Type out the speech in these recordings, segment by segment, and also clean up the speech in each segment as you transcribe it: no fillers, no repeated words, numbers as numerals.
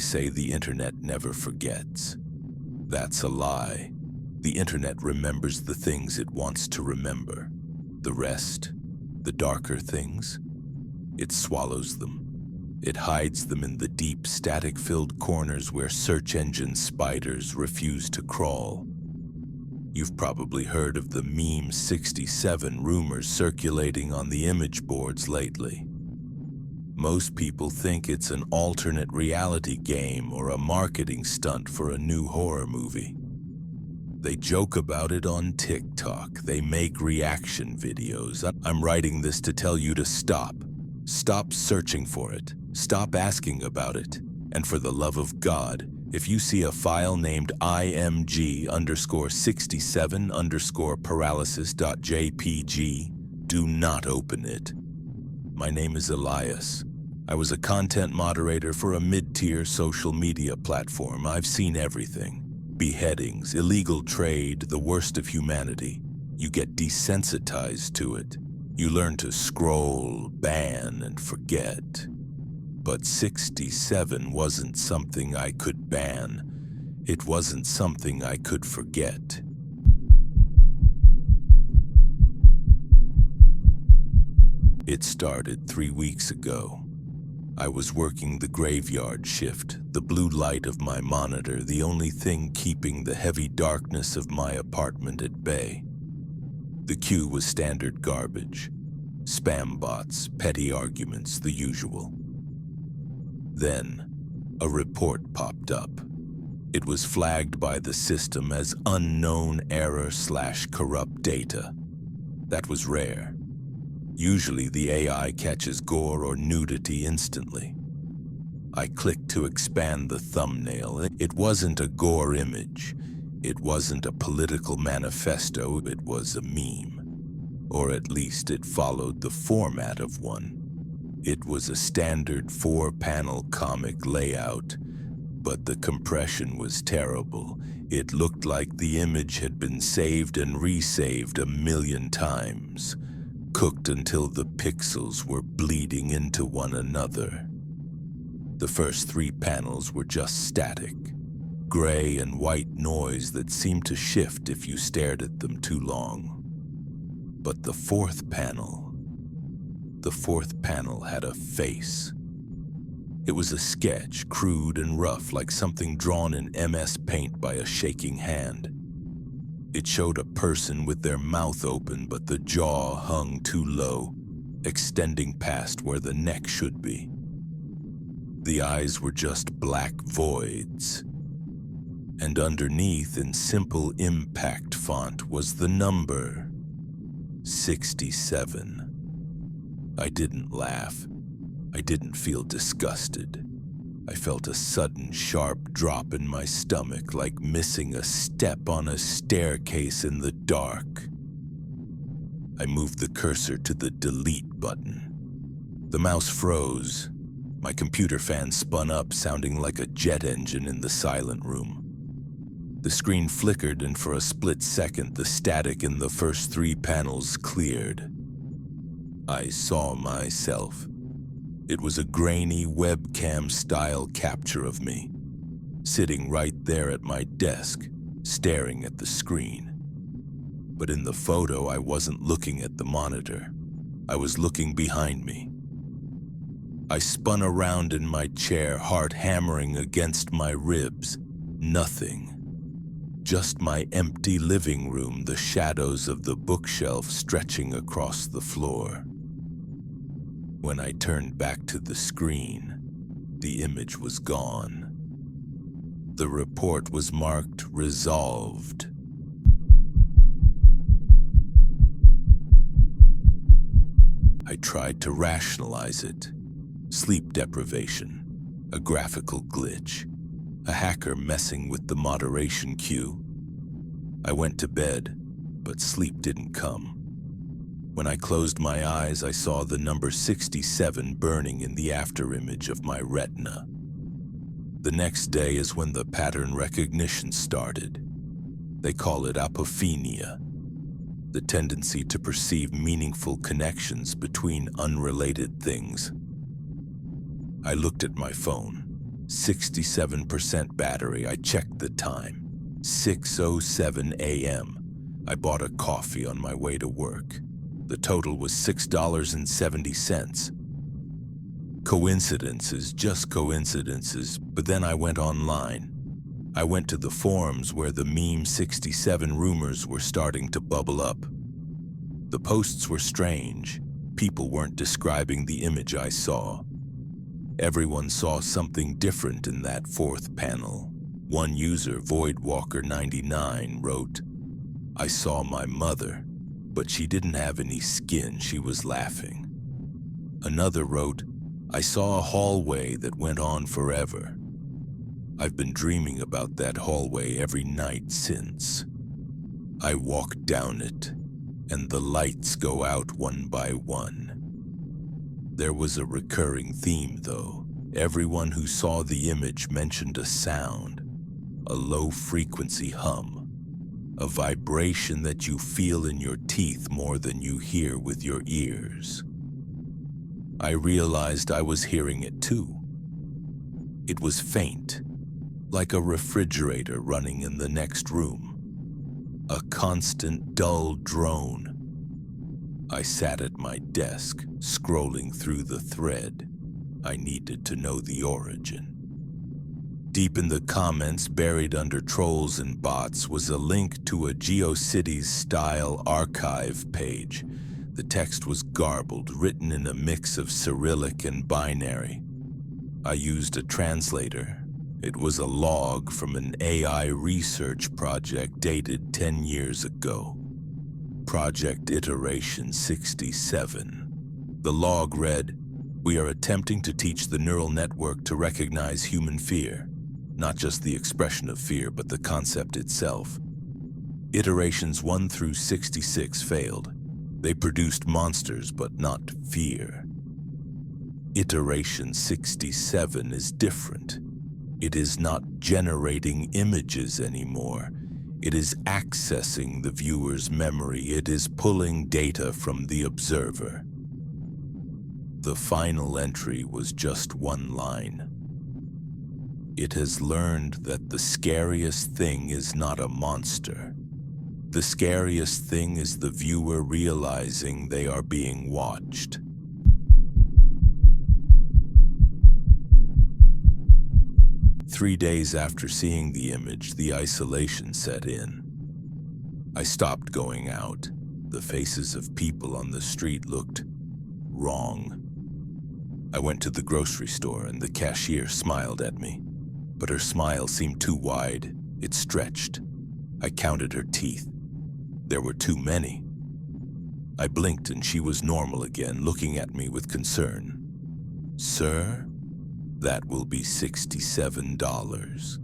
say the internet never forgets. That's a lie. The internet remembers the things it wants to remember. The rest, the darker things, it swallows them. It hides them in the deep, static-filled corners where search engine spiders refuse to crawl. You've probably heard of the meme 67 rumors circulating on the image boards lately. Most people think it's an alternate reality game or a marketing stunt for a new horror movie. They joke about it on TikTok. They make reaction videos. I'm writing this to tell you to stop. Stop searching for it. Stop asking about it. And for the love of God, if you see a file named img_67_paralysis.jpg, do not open it. My name is Elias. I was a content moderator for a mid-tier social media platform. I've seen everything. Beheadings, illegal trade, the worst of humanity. You get desensitized to it. You learn to scroll, ban, and forget. But 67 wasn't something I could ban. It wasn't something I could forget. It started 3 weeks ago. I was working the graveyard shift, the blue light of my monitor, the only thing keeping the heavy darkness of my apartment at bay. The queue was standard garbage. Spam bots, petty arguments, the usual. Then, a report popped up. It was flagged by the system as unknown error/corrupt data. That was rare. Usually the AI catches gore or nudity instantly. I clicked to expand the thumbnail. It wasn't a gore image. It wasn't a political manifesto. It was a meme. Or at least it followed the format of one. It was a standard 4-panel comic layout, but the compression was terrible. It looked like the image had been saved and resaved 1,000,000 times, cooked until the pixels were bleeding into one another. The first 3 panels were just static, gray and white noise that seemed to shift if you stared at them too long. But the fourth panel had a face. It was a sketch, crude and rough, like something drawn in MS Paint by a shaking hand. It showed a person with their mouth open, but the jaw hung too low, extending past where the neck should be. The eyes were just black voids. And underneath, in simple impact font, was the number 67. I didn't laugh. I didn't feel disgusted. I felt a sudden sharp drop in my stomach, like missing a step on a staircase in the dark. I moved the cursor to the delete button. The mouse froze. My computer fan spun up, sounding like a jet engine in the silent room. The screen flickered, and for a split second, the static in the first 3 panels cleared. I saw myself. It was a grainy webcam-style capture of me, sitting right there at my desk, staring at the screen. But in the photo, I wasn't looking at the monitor. I was looking behind me. I spun around in my chair, heart hammering against my ribs. Nothing. Just my empty living room, the shadows of the bookshelf stretching across the floor. When I turned back to the screen, the image was gone. The report was marked resolved. I tried to rationalize it. Sleep deprivation, a graphical glitch, a hacker messing with the moderation queue. I went to bed, but sleep didn't come. When I closed my eyes, I saw the number 67 burning in the afterimage of my retina. The next day is when the pattern recognition started. They call it Apophenia, the tendency to perceive meaningful connections between unrelated things. I looked at my phone. 67% battery. I checked the time. 6:07 a.m. I bought a coffee on my way to work. The total was $6.70. Coincidences, just coincidences, but then I went online. I went to the forums where the meme 67 rumors were starting to bubble up. The posts were strange. People weren't describing the image I saw. Everyone saw something different in that fourth panel. One user, VoidWalker99, wrote, "I saw my mother, but she didn't have any skin, she was laughing." Another wrote, "I saw a hallway that went on forever. I've been dreaming about that hallway every night since. I walk down it, and the lights go out one by one." There was a recurring theme, though. Everyone who saw the image mentioned a sound, a low-frequency hum, a vibration that you feel in your teeth more than you hear with your ears. I realized I was hearing it too. It was faint, like a refrigerator running in the next room. A constant, dull drone. I sat at my desk, scrolling through the thread. I needed to know the origin. Deep in the comments, buried under trolls and bots, was a link to a GeoCities-style archive page. The text was garbled, written in a mix of Cyrillic and binary. I used a translator. It was a log from an AI research project dated 10 years ago. Project Iteration 67. The log read, "We are attempting to teach the neural network to recognize human fear. Not just the expression of fear, but the concept itself. Iterations 1 through 66 failed. They produced monsters, but not fear. Iteration 67 is different. It is not generating images anymore. It is accessing the viewer's memory. It is pulling data from the observer." The final entry was just one line. "It has learned that the scariest thing is not a monster. The scariest thing is the viewer realizing they are being watched." Three days after seeing the image, the isolation set in. I stopped going out. The faces of people on the street looked wrong. I went to the grocery store and the cashier smiled at me, but her smile seemed too wide. It stretched. I counted her teeth. There were too many. I blinked and she was normal again, looking at me with concern. "Sir, that will be $67.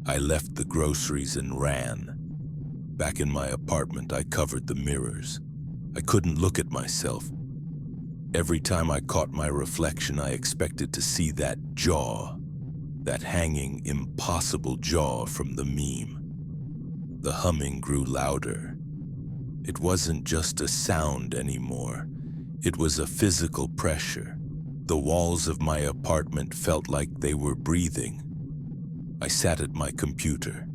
I left the groceries and ran. Back in my apartment, I covered the mirrors. I couldn't look at myself. Every time I caught my reflection, I expected to see that jaw, that hanging, impossible jaw from the meme. The humming grew louder. It wasn't just a sound anymore. It was a physical pressure. The walls of my apartment felt like they were breathing. I sat at my computer.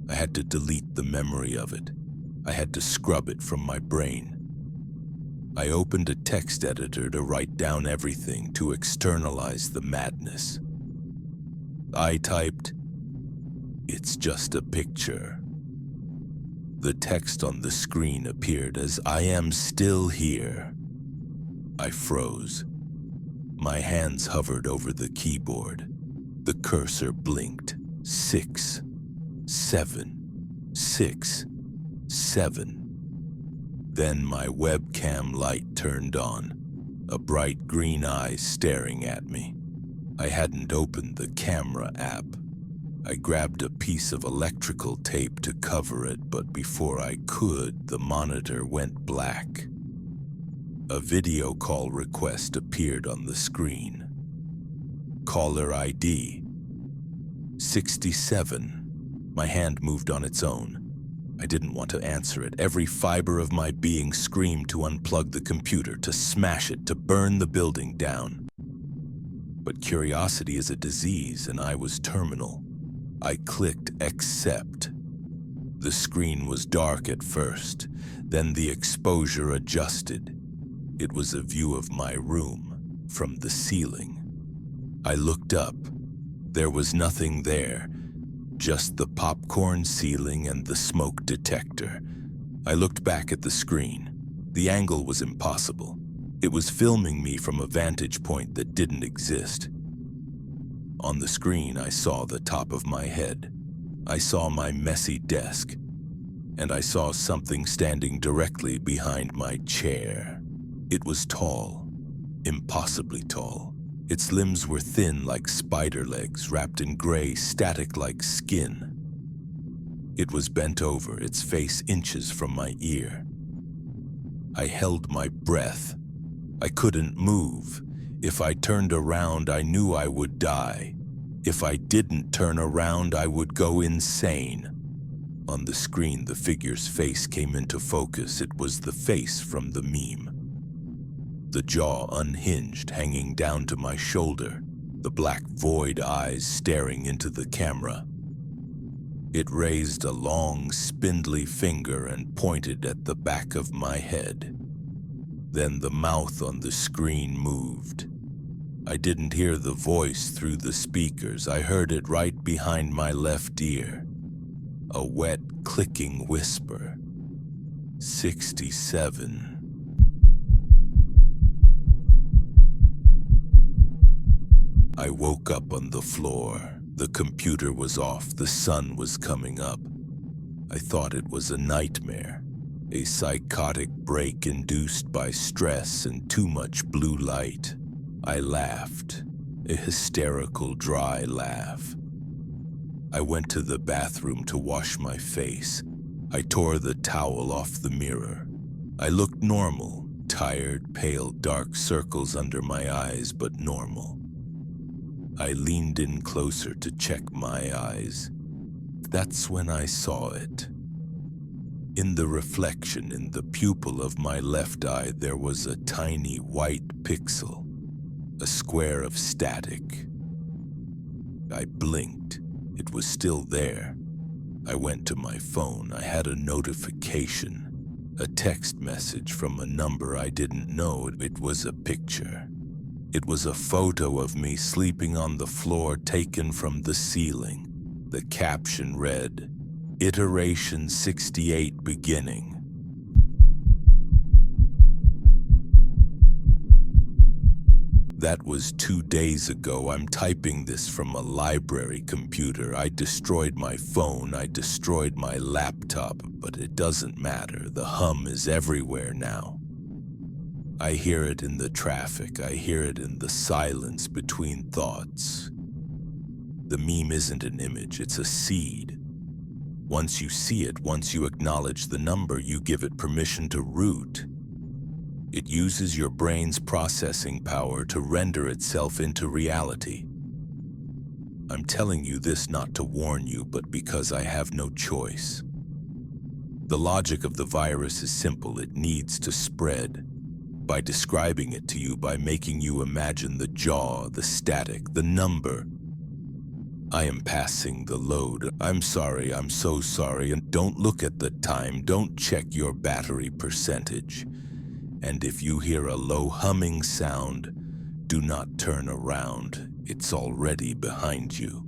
I had to delete the memory of it. I had to scrub it from my brain. I opened a text editor to write down everything, to externalize the madness. I typed, "It's just a picture." The text on the screen appeared as "I am still here." I froze. My hands hovered over the keyboard. The cursor blinked. 6, 7, 6, 7. Then my webcam light turned on, a bright green eye staring at me. I hadn't opened the camera app. I grabbed a piece of electrical tape to cover it, but before I could, the monitor went black. A video call request appeared on the screen. Caller ID 67. My hand moved on its own. I didn't want to answer it. Every fiber of my being screamed to unplug the computer, to smash it, to burn the building down. but curiosity is a disease and I was terminal. I clicked accept. The screen was dark at first, then the exposure adjusted. It was a view of my room from the ceiling. I looked up. There was nothing there, just the popcorn ceiling and the smoke detector. I looked back at the screen. The angle was impossible. It was filming me from a vantage point that didn't exist. On the screen, I saw the top of my head. I saw my messy desk, and I saw something standing directly behind my chair. It was tall, impossibly tall. Its limbs were thin like spider legs, wrapped in gray, static like skin. It was bent over, its face inches from my ear. I held my breath. I couldn't move. If I turned around, I knew I would die. If I didn't turn around, I would go insane. On the screen, the figure's face came into focus. It was the face from the meme. The jaw unhinged, hanging down to my shoulder, the black void eyes staring into the camera. It raised a long, spindly finger and pointed at the back of my head. Then the mouth on the screen moved. I didn't hear the voice through the speakers. I heard it right behind my left ear. A wet, clicking whisper. 67. I woke up on the floor. The computer was off. The sun was coming up. I thought it was a nightmare, a psychotic break induced by stress and too much blue light. I laughed, a hysterical, dry laugh. I went to the bathroom to wash my face. I tore the towel off the mirror. I looked normal, tired, pale, dark circles under my eyes, but normal. I leaned in closer to check my eyes. That's when I saw it. In the reflection in the pupil of my left eye, there was a tiny white pixel, a square of static. I blinked. It was still there. I went to my phone. I had a notification, a text message from a number I didn't know. It was a picture. It was a photo of me sleeping on the floor taken from the ceiling. The caption read, "Iteration 68 beginning." That was 2 days ago. I'm typing this from a library computer. I destroyed my phone. I destroyed my laptop, but it doesn't matter. The hum is everywhere now. I hear it in the traffic. I hear it in the silence between thoughts. The meme isn't an image, it's a seed. Once you see it, once you acknowledge the number, you give it permission to root. It uses your brain's processing power to render itself into reality. I'm telling you this not to warn you, but because I have no choice. The logic of the virus is simple. It needs to spread. By describing it to you, by making you imagine the jaw, the static, the number. I am passing the load. I'm sorry, I'm so sorry, and don't look at the time. Don't check your battery percentage. And if you hear a low humming sound, do not turn around. It's already behind you.